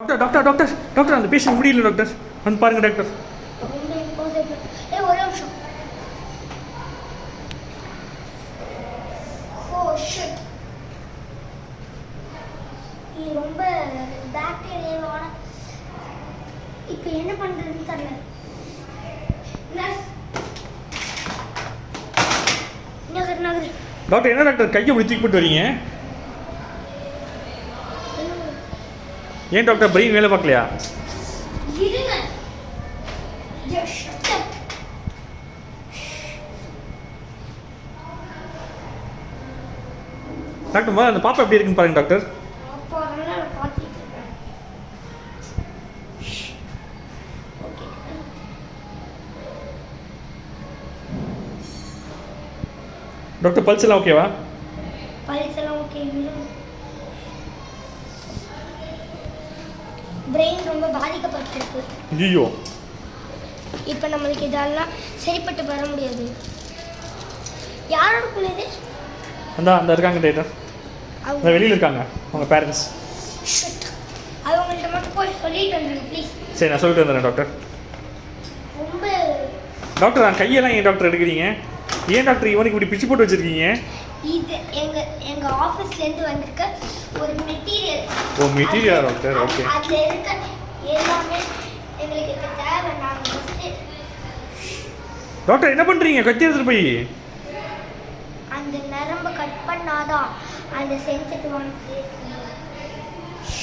Doctor doctor doctor doctor அந்த patient முடியல doctor வந்து பாருங்க டாக்டர். ஒரே நிமிஷம். இது ரொம்ப பாக்டீரியாவான இப்போ என்ன பண்றதுன்னு தெரியல. டாக்டர் என்ன டாக்டர் கையை இப்படி தூக்கி போட்டு வரீங்க? ஏன் டாக்டர் பிரெயின் வேலை பார்க்கலையா? டாக்டர் முதல்ல அந்த பாப்பா எப்படி இருக்குன்னு பாருங்க டாக்டர். டாக்டர் பல்ஸ் எல்லாம் ஓகேவா? பல்ஸ் எல்லாம் ஓகே. பிரெயின் ரொம்ப பாதிக்கப்பட்டிருக்கு. ஐயோ, இப்போ நம்மளுக்கு இதெல்லாம் சரிப்பட்டு வர முடியாது. யாரோட பிள்ளை? அந்த இருக்காங்க டாக்டர், அவங்க வெளியில் இருக்காங்க, அவங்க பேரண்ட்ஸ். அவங்கள்ட்ட மட்டும் போய் சொல்லிட்டு வந்துடுங்க ப்ளீஸ். சரி, நான் சொல்லிட்டு வந்துடுறேன் டாக்டர். ரொம்ப டாக்டர் நான் கையெல்லாம் ஏன் டாக்டர் எடுக்கிறீங்க? ஏன் டாக்டர் இவனுக்கு இப்படி பிச்சு போட்டு வச்சிருக்கீங்க? இது எங்க ஆஃபீஸ்ல இருந்து வந்திருக்க ஒரு மெட்டீரியல். ஓ, மெட்டீரியல் டாக்டர். ஓகே, அதுல இருக்க எல்லாமே எங்களுக்கு இப்ப தேவை. நாங்க ஃபர்ஸ்ட் டாக்டர் என்ன பண்றீங்க? கத்தி எடுத்துட்டு போய் அந்த நரம்பை கட் பண்ணாதான் அந்த சென்சிட்டிவான பிளேஸ்ல